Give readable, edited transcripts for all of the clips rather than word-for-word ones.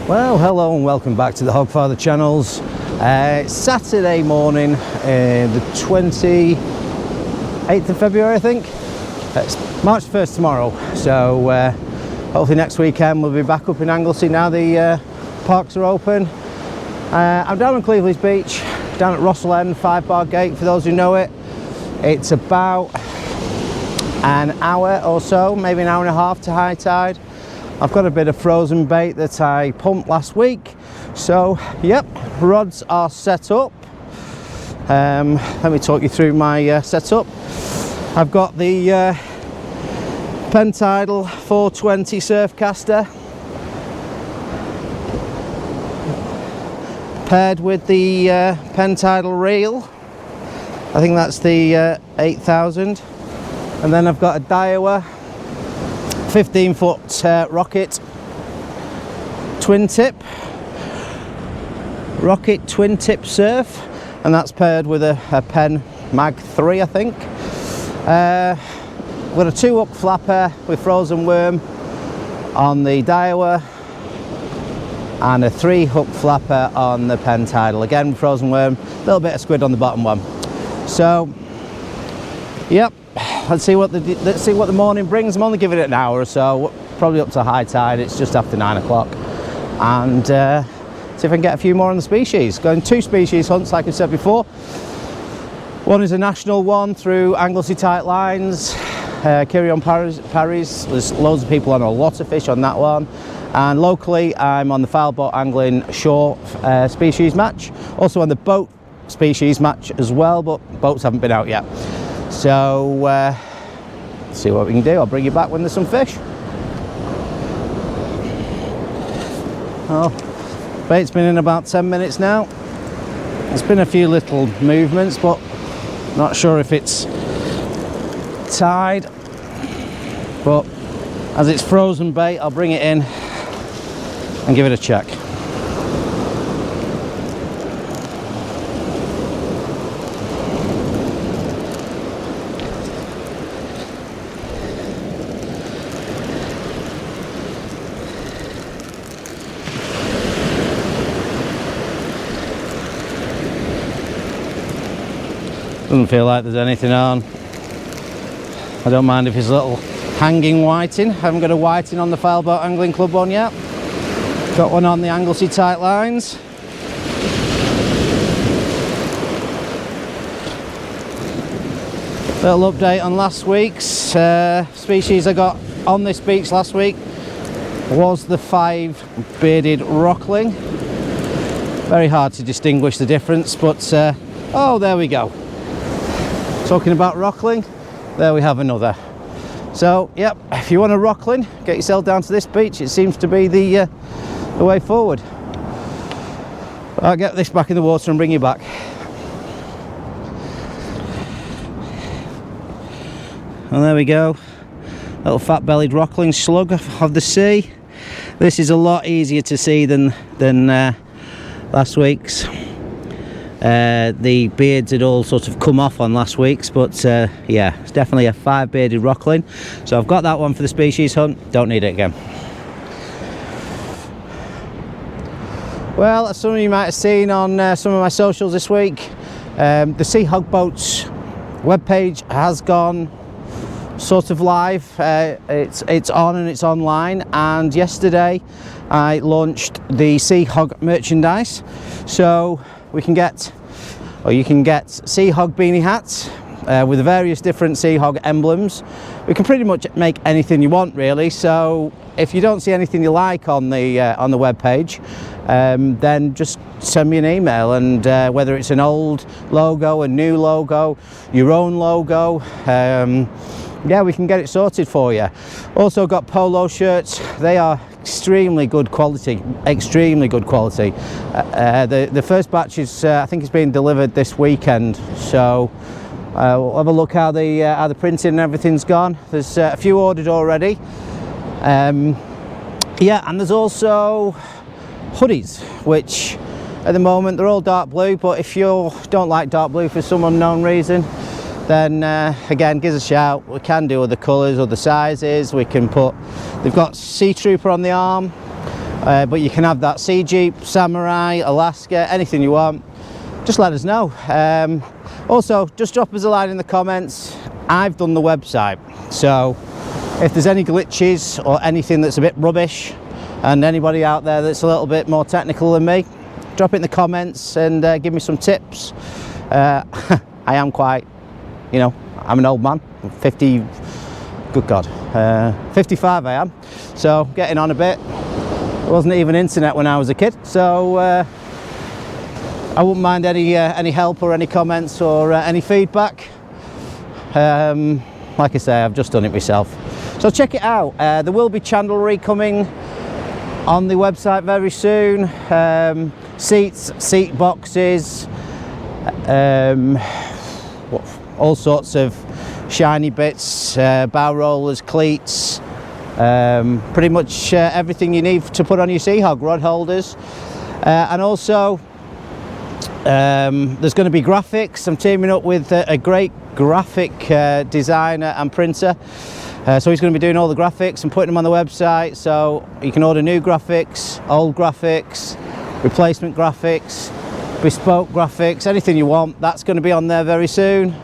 Well, hello and welcome back to the Hogfather channels. It's Saturday morning, the 28th of February, I think. It's March 1st tomorrow, so hopefully next weekend we'll be back up in Anglesey now the parks are open. I'm down on Cleveleys Beach, down at Russell End, 5-bar gate for those who know it. It's about an hour or so, maybe an hour and a half to high tide. I've got a bit of frozen bait that I pumped last week, so yep, rods are set up. Let me talk you through my setup. I've got the Pentidal 420 surf caster paired with the Pentidal reel. I think that's the 8000, and then I've got a Daiwa 15-foot rocket twin tip surf, and that's paired with a Pen Mag 3, I think. Got a 2-hook flapper with frozen worm on the Daiwa and a 3-hook flapper on the Pentidal, again with frozen worm, a little bit of squid on the bottom one. So yep, let's see what the morning brings. I'm only giving it an hour or so, probably up to high tide. It's just after 9 o'clock, and see if I can get a few more on the species. Going 2 species hunts, like I said before. One is a national one through Anglesey tight lines, Kirion Parries. There's loads of people on a lot of fish on that one, and locally I'm on the foul boat angling shore species match, also on the boat species match as well, but boats haven't been out yet. So see what we can do. I'll bring you back when there's some fish. Oh, bait's been in about 10 minutes now. There's been a few little movements, but not sure if it's tide. But as it's frozen bait, I'll bring it in and give it a check. Doesn't feel like there's anything on. I don't mind if it's a little hanging whiting. Haven't got a whiting on the Foul Boat Angling Club one yet. Got one on the Anglesey tight lines. Little update on last week's species I got on this beach last week was the 5-bearded rockling. Very hard to distinguish the difference, but oh, there we go. Talking about rockling, there we have another. So yep, if you want a rockling, get yourself down to this beach. It seems to be the way forward. I'll get this back in the water and bring you back. And there we go, little fat-bellied rockling slug of the sea. This is a lot easier to see than last week's. The beards had all sort of come off on last week's, but yeah, it's definitely a 5-bearded rockling. So I've got that one for the species hunt, don't need it again. Well, as some of you might have seen on some of my socials this week, the Seahog Boats webpage has gone sort of live. It's on and it's online, and yesterday I launched the Seahog merchandise, so we can get, or you can get, Seahog beanie hats with the various different Seahog emblems. We can pretty much make anything you want, really. So if you don't see anything you like on the web page, then just send me an email, and whether it's an old logo, a new logo, your own logo, yeah, we can get it sorted for you. Also got polo shirts. They are extremely good quality, extremely good quality. The first batch is I think it's being delivered this weekend, so we'll have a look how the printing and everything's gone. There's a few ordered already. Yeah, and there's also hoodies, which at the moment they're all dark blue, but if you don't like dark blue for some unknown reason, then again, give us a shout. We can do other colours, other sizes. We can put, they've got Sea Trooper on the arm, but you can have that Sea Jeep, Samurai, Alaska, anything you want. Just let us know. Also, just drop us a line in the comments. I've done the website, so if there's any glitches or anything that's a bit rubbish, and anybody out there that's a little bit more technical than me, drop it in the comments and give me some tips. I am quite, you know, I'm an old man, 50, good God, 55 I am, so getting on a bit. There wasn't even internet when I was a kid, so I wouldn't mind any help or any comments or any feedback. Like I say, I've just done it myself. So check it out. There will be chandlery coming on the website very soon. Seats, seat boxes, all sorts of shiny bits, bow rollers, cleats, pretty much everything you need to put on your Seahog, rod holders. And also there's going to be graphics. I'm teaming up with a great graphic designer and printer. So he's going to be doing all the graphics and putting them on the website, so you can order new graphics, old graphics, replacement graphics, bespoke graphics, anything you want. That's going to be on there very soon.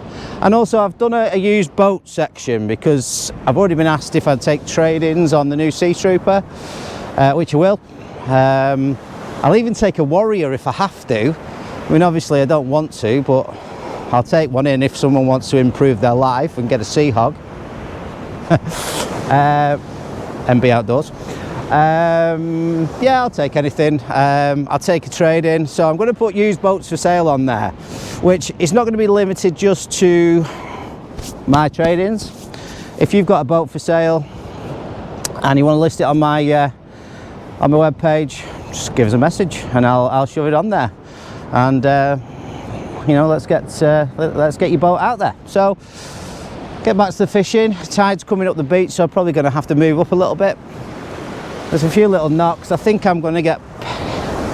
And also I've done a used boat section because I've already been asked if I'd take trade-ins on the new Sea Trooper, which I will. I'll even take a Warrior if I have to. I mean, obviously I don't want to, but I'll take one in if someone wants to improve their life and get a Seahog. And be outdoors. Yeah, I'll take anything. I'll take a trade-in. So I'm going to put used boats for sale on there, which is not going to be limited just to my trade-ins. If you've got a boat for sale and you want to list it on my web page, just give us a message and I'll shove it on there. And you know, let's get your boat out there. So get back to the fishing. Tide's coming up the beach, so I'm probably going to have to move up a little bit. There's a few little knocks. I think I'm going to get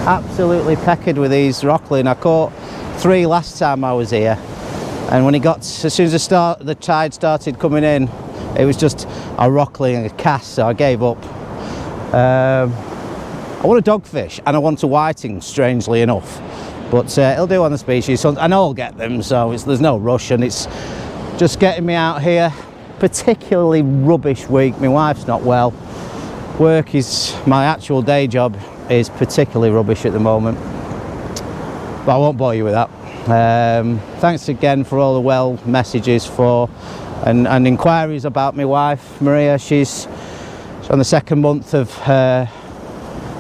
absolutely peckered with these rockling. I caught 3 last time I was here, and when it got, as soon as the tide started coming in, it was just a rockling and a cast, so I gave up. I want a dogfish and I want a whiting, strangely enough, but it'll do on the species, and I'll get them, so there's no rush, and it's just getting me out here. Particularly rubbish week. My wife's not well. Work is, my actual day job is particularly rubbish at the moment, but I won't bore you with that. Thanks again for all the well messages and inquiries about my wife Maria. She's on the 2nd month of her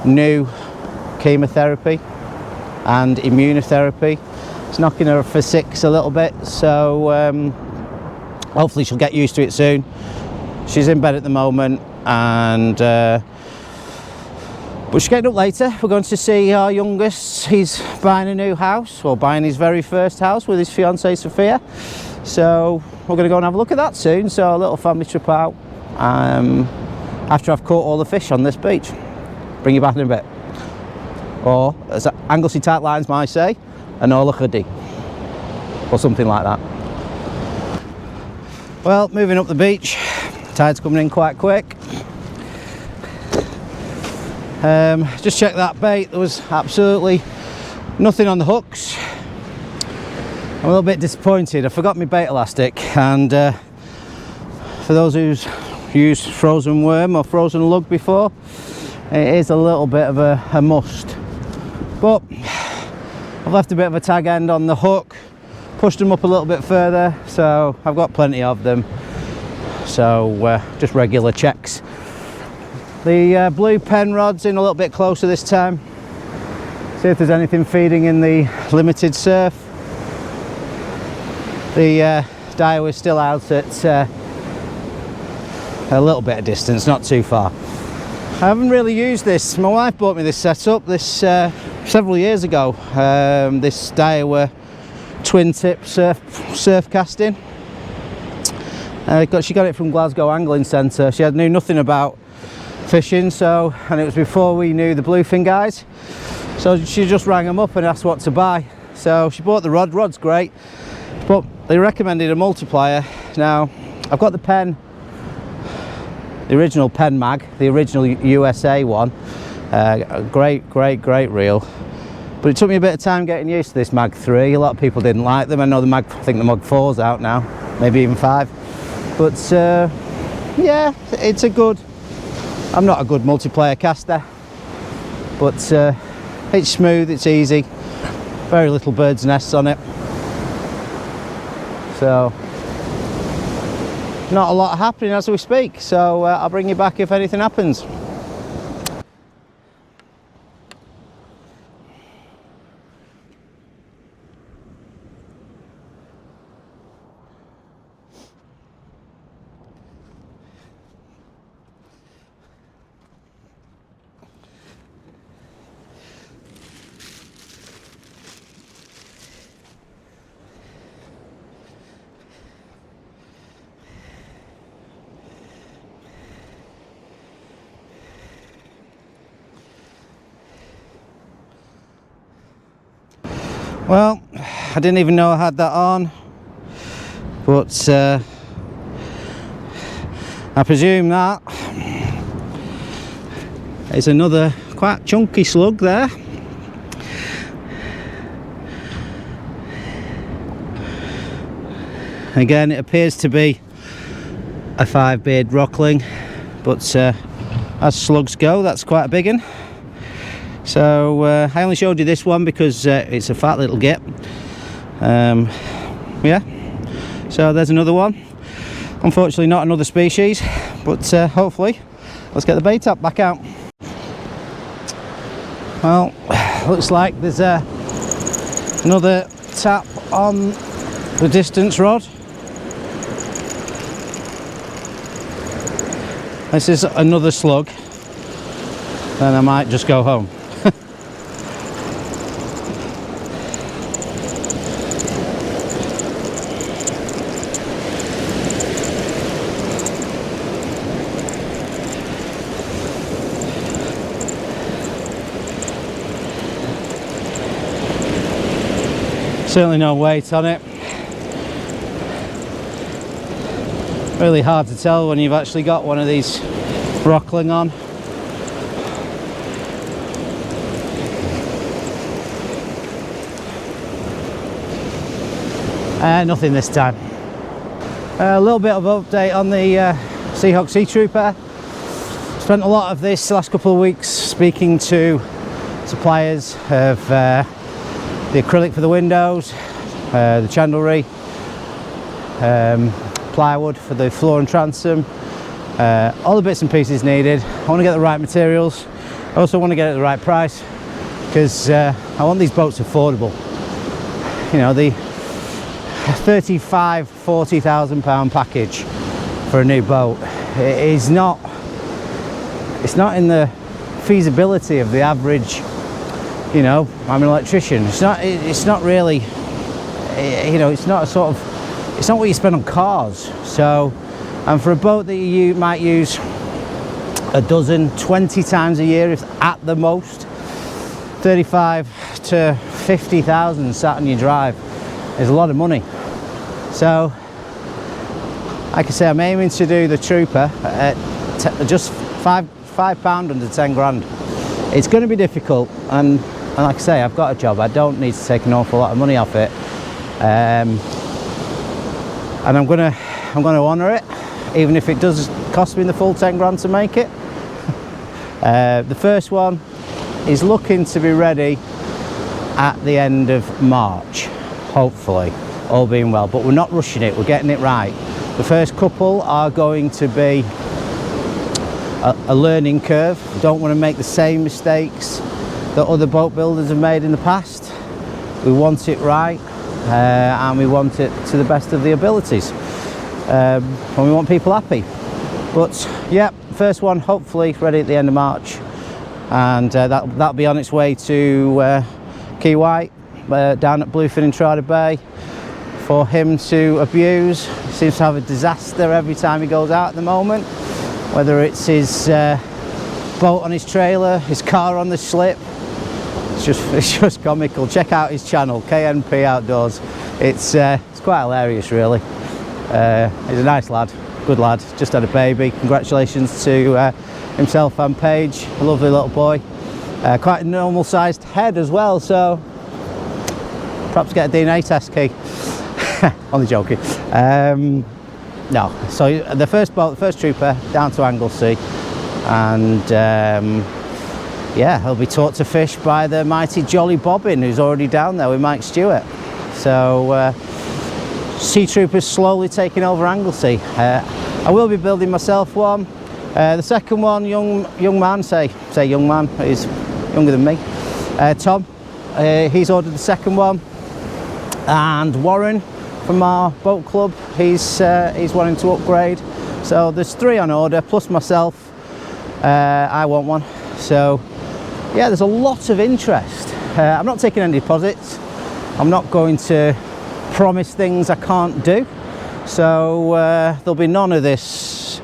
new chemotherapy and immunotherapy. It's knocking her for 6 a little bit, so hopefully she'll get used to it soon. She's in bed at the moment, and but she's getting up later. We're going to see our youngest. He's buying a new house, or buying his very first house with his fiancée Sophia. So we're going to go and have a look at that soon. So a little family trip out after I've caught all the fish on this beach. Bring you back in a bit. Or, as Anglesey Tight Lines might say, an Ola Chuddy, or something like that. Well, moving up the beach, tide's coming in quite quick. Just check that bait. There was absolutely nothing on the hooks. I'm a little bit disappointed. I forgot my bait elastic, and for those who's used frozen worm or frozen lug before, it is a little bit of a must. But I've left a bit of a tag end on the hook, pushed them up a little bit further, so I've got plenty of them. So just regular checks. The blue pen rod's in a little bit closer this time. See if there's anything feeding in the limited surf. The Daiwa is still out at a little bit of distance, not too far. I haven't really used this. My wife bought me this setup several years ago. This Daiwa twin tip surf casting. She got it from Glasgow Angling Centre. She knew nothing about fishing, and it was before we knew the bluefin guys. So she just rang them up and asked what to buy. So she bought the rod. Rod's great, but they recommended a multiplier. Now I've got the pen, the original pen mag, the original USA one, Great reel. But it took me a bit of time getting used to this Mag 3. A lot of people didn't like them. I know I think the Mag 4's out now, maybe even 5. But yeah, it's a good, I'm not a good multiplayer caster, but it's smooth, it's easy, very little bird's nests on it, so not a lot happening as we speak. So I'll bring you back if anything happens. Well, I didn't even know I had that on, but I presume that is another quite chunky slug there. Again, it appears to be a 5-beard rockling, but as slugs go, that's quite a big one. So I only showed you this one because it's a fat little git. Yeah, so there's another one. Unfortunately not another species, but hopefully let's get the bait up back out. Well, looks like there's another tap on the distance rod. This is another slug, then I might just go home. Certainly no weight on it. Really hard to tell when you've actually got one of these rockling on. Nothing this time. A little bit of update on the Seahog Sea Trooper. Spent a lot of this last couple of weeks speaking to suppliers of the acrylic for the windows, the chandlery, plywood for the floor and transom, all the bits and pieces needed. I want to get the right materials. I also want to get it at the right price because I want these boats affordable. You know, the £40,000 package for a new boat, it's not in the feasibility of the average. You know, I'm an electrician. It's not really, you know, it's not what you spend on cars. So, and for a boat that you might use a dozen, 20 times a year, if at the most, 35 to 50,000 sat on your drive is a lot of money. So, like I say, I'm aiming to do the Trooper at just £5 under 10 grand. It's going to be difficult, and like I say, I've got a job. I don't need to take an awful lot of money off it, and I'm going to honour it, even if it does cost me the full 10 grand to make it. The first one is looking to be ready at the end of March, hopefully, all being well. But we're not rushing it. We're getting it right. The first couple are going to be a learning curve. We don't want to make the same mistakes that other boat builders have made in the past. We want it right, and we want it to the best of the abilities, and we want people happy. But yeah, first one hopefully ready at the end of March, and that'll be on its way to Key White, down at Bluefin in Trotter Bay, for him to abuse. He seems to have a disaster every time he goes out at the moment, whether it's his boat on his trailer, his car on the slip. It's just comical. Check out his channel, KNP Outdoors. It's quite hilarious, really. He's a nice lad, good lad. Just had a baby. Congratulations to himself and Paige, a lovely little boy. quite a normal sized head as well, so perhaps get a DNA test key. Only joking. No, so the first boat, the first trooper down to Anglesey, and yeah, he'll be taught to fish by the mighty Jolly Bobbin, who's already down there with Mike Stewart. So sea troopers slowly taking over Anglesey. I will be building myself one. The second one, young man, say young man, he's younger than me. Tom, he's ordered the second one, and Warren from our boat club, he's wanting to upgrade. So there's 3 on order plus myself. I want one. So yeah, there's a lot of interest. I'm not taking any deposits. I'm not going to promise things I can't do. So there'll be none of this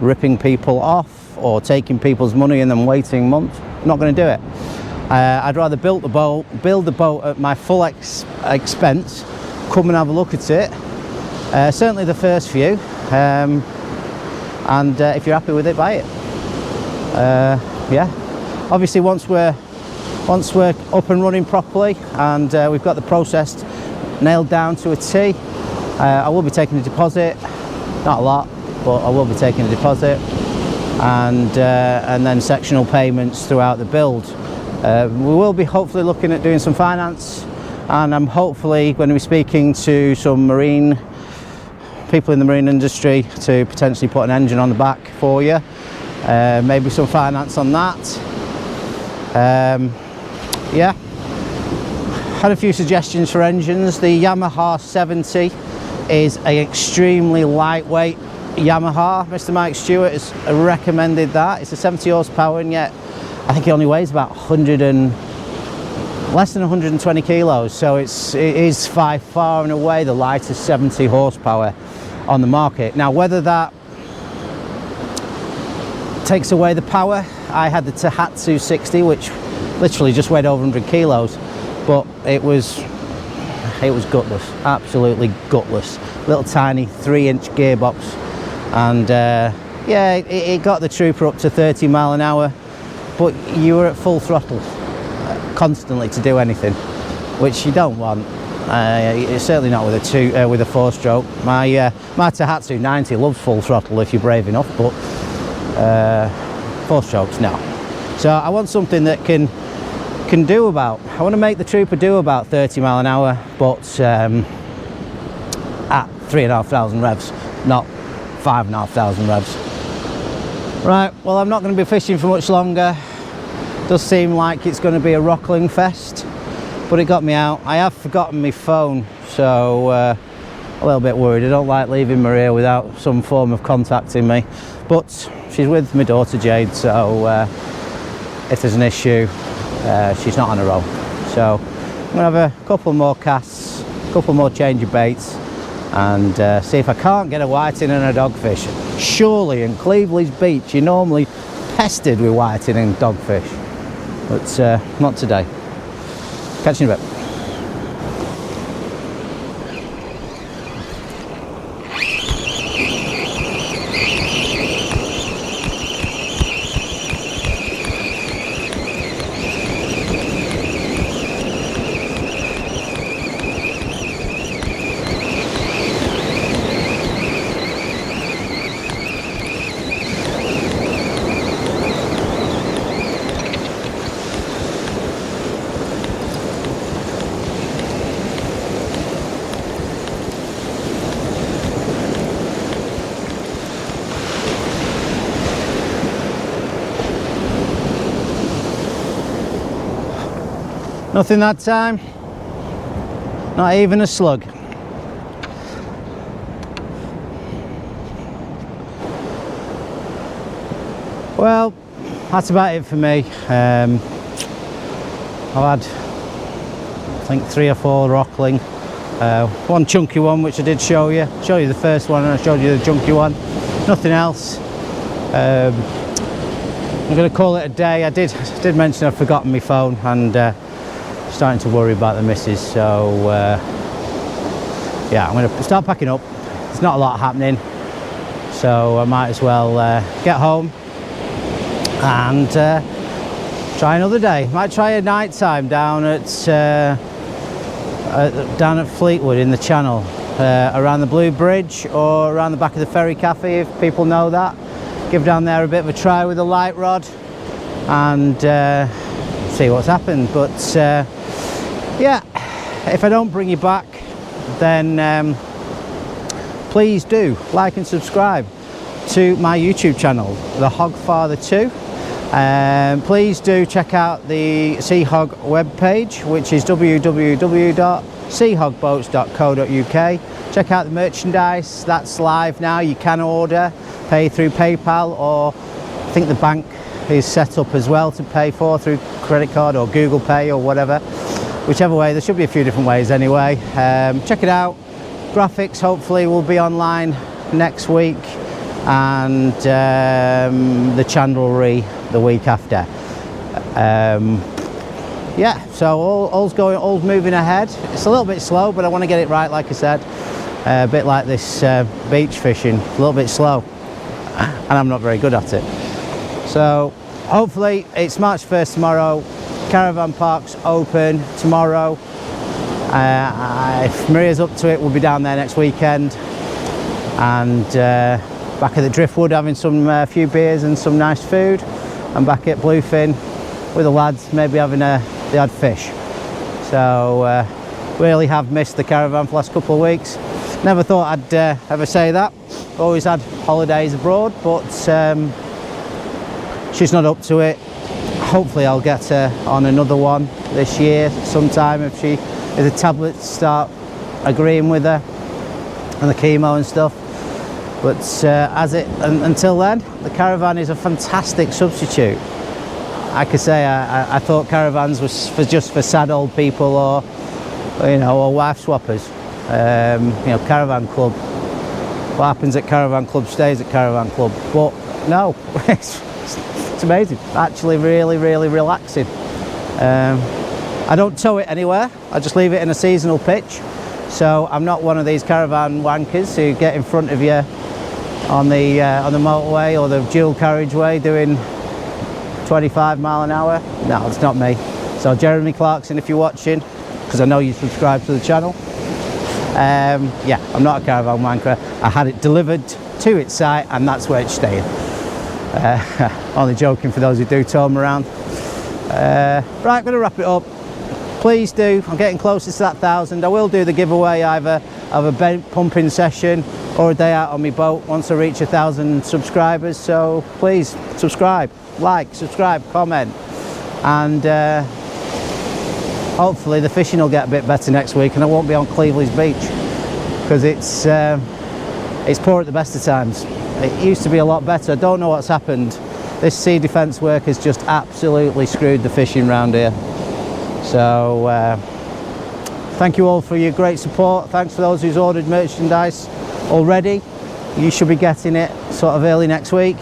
ripping people off or taking people's money and then waiting months. I'm not going to do it. I'd rather build the boat at my full expense, come and have a look at it. Certainly the first few, and if you're happy with it, buy it. Yeah, obviously once we're up and running properly and we've got the process nailed down to a T, I will be taking a deposit. Not a lot, but I will be taking a deposit, and then sectional payments throughout the build. We will be hopefully looking at doing some finance, and I'm hopefully going to be speaking to some people in the marine industry to potentially put an engine on the back for you. Maybe some finance on that. Yeah, had a few suggestions for engines. The Yamaha 70 is an extremely lightweight Yamaha. Mr. Mike Stewart has recommended that. It's a 70 horsepower, and yet I think it only weighs about less than 120 kilos. So it is by far and away the lightest 70 horsepower on the market. Now, whether that takes away the power, I had the Tohatsu 60, which literally just weighed over 100 kilos, but it was gutless, absolutely gutless. Little tiny 3-inch gearbox, and yeah, it got the trooper up to 30 mile an hour, but you were at full throttle constantly to do anything, which you don't want. It's certainly not with a 4-stroke. My Tohatsu 90 loves full throttle if you're brave enough, but 4-strokes, no. So I want something that can do about, I want to make the trooper do about 30 mile an hour, but at 3,500 revs, not 5,500 revs. Right, well, I'm not going to be fishing for much longer. Does seem like it's going to be a rockling fest, but it got me out. I have forgotten my phone, so a little bit worried. I don't like leaving Maria without some form of contacting me, but she's with my daughter Jade, so if there's an issue, she's not on her own. So I'm going to have a couple more casts, a couple more change of baits, and see if I can't get a whiting and a dogfish. Surely in Cleveleys Beach you're normally pestered with whiting and dogfish, but not today. Catch you in a bit. Nothing that time, not even a slug. Well, that's about it for me. I've had, I think, 3 or 4 rockling, one chunky one which I did show you the first one, and I showed you the chunky one. Nothing else. I'm going to call it a day. I did mention I've forgotten my phone, and starting to worry about the missus, so yeah, I'm going to start packing up. There's not a lot happening, so I might as well get home and try another day. Might try a night time down at Fleetwood in the Channel, around the Blue Bridge or around the back of the Ferry Cafe, if people know that. Give down there a bit of a try with a light rod and see what's happened. But yeah, if I don't bring you back, then please do like and subscribe to my YouTube channel, The Hogfather 2. Please do check out the Seahog webpage, which is www.seahogboats.co.uk. Check out the merchandise, that's live now. You can order, pay through PayPal, or I think the bank is set up as well to pay for through credit card or Google Pay or whatever. Whichever way, there should be a few different ways anyway. Check it out. Graphics hopefully will be online next week, and the chandlery the week after. Yeah, so all's moving ahead. It's a little bit slow, but I want to get it right, like I said. A bit like this beach fishing, a little bit slow, and I'm not very good at it. So hopefully it's March 1st tomorrow. Caravan park's open tomorrow. If Maria's up to it, we'll be down there next weekend, and back at the Driftwood having some few beers and some nice food, and back at Bluefin with the lads, maybe having the odd fish. So really have missed the caravan for the last couple of weeks. Never thought I'd ever say that. Always had holidays abroad, but she's not up to it. Hopefully I'll get her on another one this year sometime if the tablets start agreeing with her and the chemo and stuff. But until then, the caravan is a fantastic substitute. Like I say, I thought caravans was just for sad old people, or wife swappers. Caravan club. What happens at caravan club stays at caravan club. But no, it's amazing. Actually, really, really relaxing. I don't tow it anywhere. I just leave it in a seasonal pitch. So I'm not one of these caravan wankers who get in front of you on the motorway or the dual carriageway doing 25 mile an hour. No, it's not me. So Jeremy Clarkson, if you're watching, because I know you subscribe to the channel, yeah, I'm not a caravan wanker. I had it delivered to its site, and that's where it's staying. Only joking for those who do tow them around. Right, I'm going to wrap it up. Please do, I'm getting closer to that 1,000. I will do the giveaway either of a bent pumping session or a day out on my boat once I reach 1,000 subscribers. So please subscribe, like, subscribe, comment, and hopefully the fishing will get a bit better next week, and I won't be on Cleveleys Beach, because it's poor at the best of times. It used to be a lot better. I don't know what's happened. This sea defence work has just absolutely screwed the fishing round here. So thank you all for your great support. Thanks for those who's ordered merchandise already. You should be getting it sort of early next week.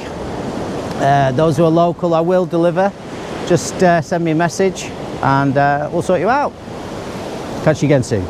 Those who are local, I will deliver. Just send me a message and we'll sort you out. Catch you again soon.